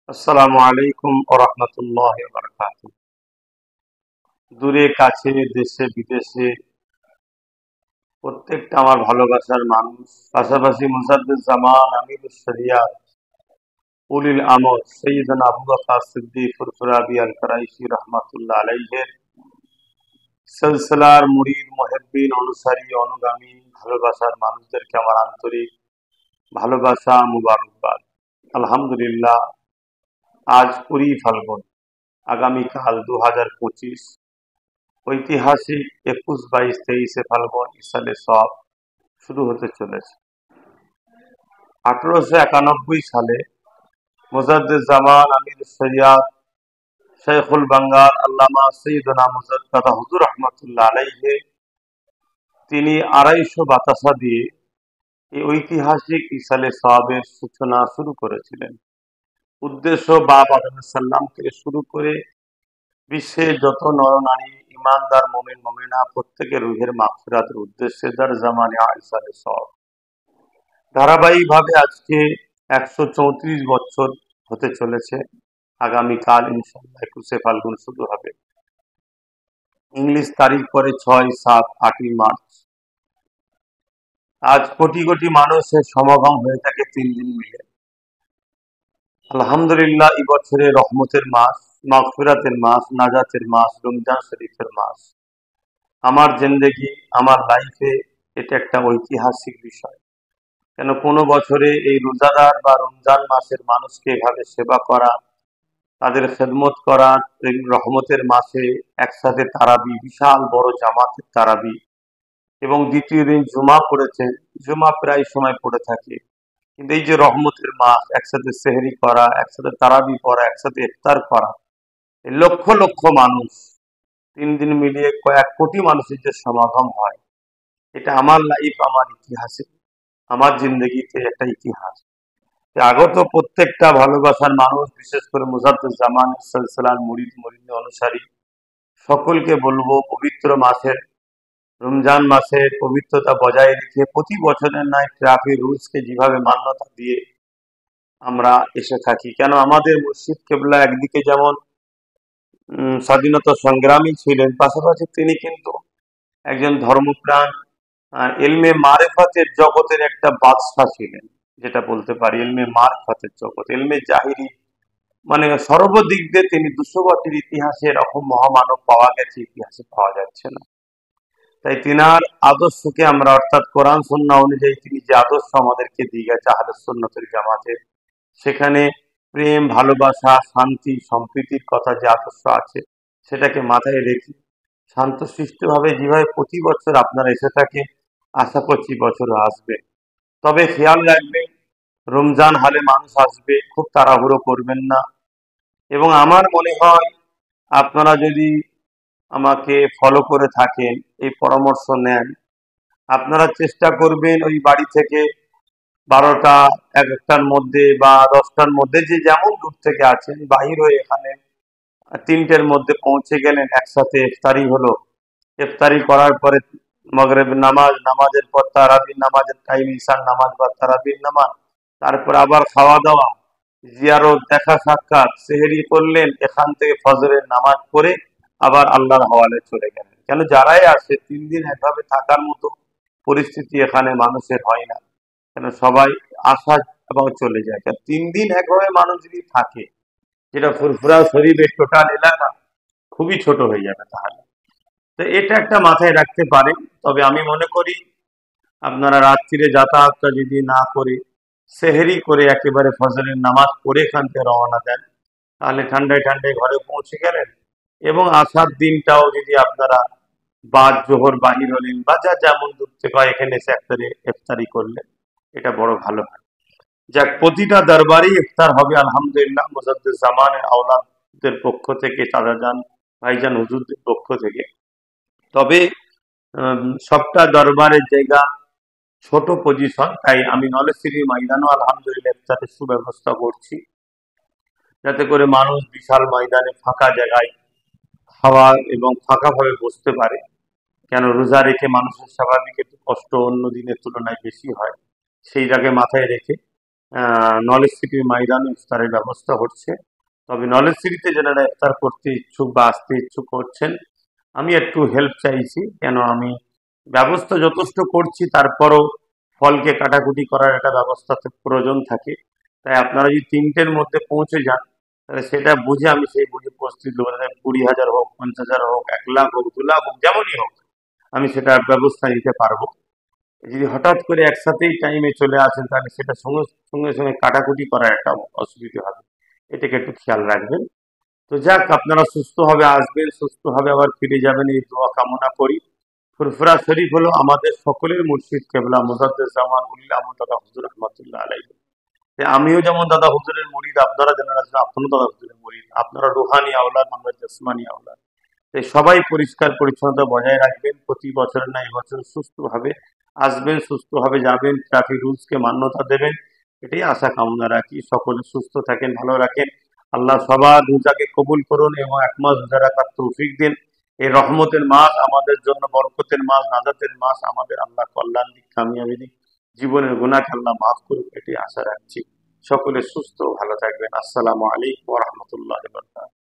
আসসালামু আলাইকুম ওয়া রাহমাতুল্লাহি ওয়া বারাকাতুহু। দূরে কাছে দেশে বিদেশে প্রত্যেকটা আমার ভালোবাসার মানুষ, পাশাপাশি মুজাদ্দিদ জামান আমিরুশ শরিয়াত উলিল আমর সৈয়দনা আবু বকর সিদ্দিক ফুরফুরাবি আল কুরাইশি রাহমাতুল্লাহ আলাইহির সিলসিলার মুরিদ মুহিব্বিন অনুসারী অনুগামী ভালোবাসার মানুষদেরকে আমার আন্তরিক ভালোবাসা মুবারকবাদ। আলহামদুলিল্লাহ, আজ 20 ফাল্গুন, আগামীকাল 2025 ঐতিহাসিক 21, 22, 23 ফাল্গুন ইসালে সব শুরু হতে চলেছে। 1891 সালে মুজাদ্দিদ জামান আমির সৈয়দ শেখুল বাঙ্গাল আল্লামা সৈয়দনা মুজাদ্দাদ হুজুর রহমতুল্লাহ আলাইহি তিনি 250 বাতাসা দিয়ে এই ঐতিহাসিক ইসালে সওয়াবের সূচনা শুরু করেছিলেন। উদ্দেশ্য বাপ আদম সাল্লাম থেকে শুরু করে বিশ্বের যত নরনারী ইমানদার মোমেন মোমেনা প্রত্যেকের রুহের মাগফিরাতের উদ্দেশ্যে দার জামানে ইসালে সওয়াব। ধারাবাহিকভাবে আজকে 134 বছর হতে চলেছে। আগামীকাল ইনশাআল্লাহ 21 ফাল্গুন শুরু হবে। ইংলিশ তারিখ পরে 6, 7, 8 মার্চ। আজ কোটি কোটি মানুষের সমাগম হয়ে থাকে 3 দিন মিলে। আলহামদুলিল্লাহ, এই বছরে রহমতের মাস, মাগফিরাতের মাস, নাজাতের মাস, রমজান শরীফের মাস। আমার জিন্দেগি, আমার লাইফে এটা একটা ঐতিহাসিক বিষয়। কেন কোনো বছরে এই রোজাদার বা রমজান মাসের মানুষকে এভাবে সেবা করা, তাদের খেদমত করা, রহমতের মাসে একসাথে তারাবি, বিশাল বড় জামাতের তারাবি, এবং দ্বিতীয় দিন জুমা পড়েছেন। জুমা প্রায় সময় পড়ে থাকে, কিন্তু এই যে রহমতের মাস, একসাথে সেহরি করা, একসাথে তারাবি পড়া, একসাথে ইফতার করা, এই লক্ষ লক্ষ মানুষ 3 দিন মিলিয়ে কয়েক কোটি মানুষের যে সমাগম হয়, এটা আমার লাইফ, আমার ইতিহাসে, আমার জিন্দগিতে একটা ইতিহাস। আগত প্রত্যেকটা ভালোবাসার মানুষ, বিশেষ করে মুজাদ্দিদ জামান সিলসিলার মুরিদ মুরিদ অনুসারী সকলকে বলবো, পবিত্র মাসের রমজান মাসের পবিত্রতা বজায় রেখে প্রতি বছরের ন্যায় ট্রাফিক রুলসকে যেভাবে মান্যতা দিয়ে আমরা এসে থাকি। কেন আমাদের মুর্শিদ কেবলা একদিকে যেমন স্বাধীনতা সংগ্রামী ছিলেন, পাশাপাশি তিনি কিন্তু একজন ধর্মপ্রাণ, ইলমে মারেফাতের জগতের একটা বাদশাহ ছিলেন, যেটা বলতে পারি ইলমে মারেফাতের জগৎ, ইলমে জাহিরি, মানে সর্বদিক দিয়ে তিনি 200 বছর ইতিহাসে এরকম মহামানব পাওয়া গেছে, ইতিহাসে পাওয়া যাচ্ছে না। তাই তিনার আদর্শকে আমরা, অর্থাৎ কোরআন সুন্নাহ অনুযায়ী তিনি যে আদর্শ আমাদেরকে দিয়ে গেছে আহলে সুন্নাতুল জামাতের, সেখানে প্রেম, ভালোবাসা, শান্তি, সম্প্রীতির কথা যে আদর্শ আছে, সেটাকে মাথায় রেখে শান্তশিষ্টভাবে যেভাবে প্রতি বছর আপনারা এসে থাকে, আশা করছি বছরও আসবে। তবে খেয়াল রাখবেন, রমজান হালে মানুষ আসবে, খুব তাড়াহুড়ো করবেন না। এবং আমার মনে হয় আপনারা যদি আমাকে ফলো করে থাকেন, এই পরামর্শ নেন, আপনারা চেষ্টা করবেন ওই বাড়ি থেকে 12টা 1টার মধ্যে বা 10টার মধ্যে, যে যেমন দূর থেকে আছেন, বাহির হয়ে এখানে 3টের মধ্যে পৌঁছে গেলেন। একসাথে ইফতারি হলো, ইফতারি করার পরে মাগরিব নামাজ, নামাজের পর তারাবির নামাজের টাইম, ঈশার নামাজ বা তারাবির নামাজ, তারপর আবার খাওয়া দাওয়া, জিয়ারত, দেখা সাক্ষাৎ, সেহরি করলেন, এখান থেকে ফজরের নামাজ পড়ে আবার আল্লাহর হওয়ালে চলে গেলেন। কেন যারাই আসে 3 দিন একভাবে থাকার মতো পরিস্থিতি এখানে মানুষের হয় না। কেন সবাই আসা এবং চলে যায়। 3 দিন একভাবে মানুষ যদি থাকে, যেটা ফুরফুরা শরীফের টোটাল এলাকা খুবই ছোট হয়ে যাবে তাহলে। তো এটা একটা মাথায় রাখতে পারেন। তবে আমি মনে করি আপনারা রাত্রিরে যাতায়াতটা যদি না করে, সেহরি করে একেবারে ফজরের নামাজ পড়ে এখান থেকে রওনা দেন, তাহলে ঠান্ডায় ঠান্ডায় ঘরে পৌঁছে গেলেন। এবং আসার দিনটাও যদি আপনারা বাদ জোহর বাহির হলেন, বা যা যেমন দূর থেকে হয়, এখানে এসে একবারে ইফতারি করলেন, এটা বড় ভালো হয়। যাক, প্রতিটা দরবারই ইফতার হবে আলহামদুলিল্লাহ, মুজাদ্দিদ জামানের আওলাদদের পক্ষ থেকে, চাচাজান ভাইজান হুজুরদের পক্ষ থেকে। তবে সবটা দরবারের জায়গা ছোট পজিশন, তাই আমি নলেজ সিটি ময়দানও আলহামদুলিল্লাহ ইফতারের সুব্যবস্থা করছি, যাতে করে মানুষ বিশাল ময়দানে ফাঁকা জায়গায় খাওয়া এবং ফাঁকাভাবে বসতে পারে। কেন রোজা রেখে মানুষের স্বাভাবিক একটু কষ্ট অন্য দিনের তুলনায় বেশি হয়, সেই জায়গায় মাথায় রেখে নলেজ সিটির ময়দানে ইফতারের ব্যবস্থা হচ্ছে। তবে নলেজ সিটিতে যারা ইফতার করতে ইচ্ছুক বা আসতে ইচ্ছুক করছেন, আমি একটু হেল্প চাইছি। কেন আমি ব্যবস্থা যথেষ্ট করছি, তারপরও ফলকে কাটাকুটি করার একটা ব্যবস্থা তো প্রয়োজন থাকে। তাই আপনারা যদি 3টের মধ্যে পৌঁছে যান, তাহলে সেটা বুঝে আমি সেই বুঝে প্রস্তুত দেবো। 20,000 হোক, 50,000 হোক, 1 লাখ হোক, 2 লাখ হোক, যেমনই হোক, আমি সেটার ব্যবস্থা নিতে পারবো। যদি হঠাৎ করে একসাথেই টাইমে চলে আসেন, তাহলে সেটা সঙ্গে সঙ্গে সঙ্গে কাটাকুটি করার একটা অসুবিধা হবে। এটাকে একটু খেয়াল রাখবেন। তো যাক, আপনারা সুস্থভাবে আসবেন, সুস্থভাবে আবার ফিরে যাবেন, এই দোয়া কামনা করি। ফুরফুরা শরীফ হলো আমাদের সকলের মুর্শিদ কেবলা মুজাদ্দেদ জামান উল্লাহ দাদা হুজুর রহমাতুল্লাহ আলাইহি। আমিও যেমন দাদা হুজুরের মুরিদ, আপনারা যারা আছেন আপনারও দাদা হুজুরের মুরিদ। আপনারা রুহানি আওলাদ, আমরা জসমানি আওলাদ। তাই সবাই পরিষ্কার পরিচ্ছন্নতা বজায় রাখবেন। প্রতি বছরের না এবছর সুস্থভাবে আসবেন, সুস্থভাবে যাবেন, ট্রাফিক রুলসকে মান্যতা দেবেন, এটাই আশা কামনা রাখি। সকলে সুস্থ থাকেন, ভালো রাখেন। আল্লাহ সবার রোজাকে কবুল করুন এবং 1 মাস রোজা রাখার তৌফিক দিন। এই রহমতের মাস আমাদের জন্য বরকতের মাস, নাজাতের মাস, আমাদের আল্লাহ কল্যাণ দিক, কামিয়াবি দিক, জীবনের গুনাহকে আল্লাহ মাফ করুক, এটাই আশা রাখছি। সকলে সুস্থ ও ভালো থাকবেন। আসসালামু আলাইকুম ওয়া রাহমাতুল্লাহি ওয়া বারাকাতুহু।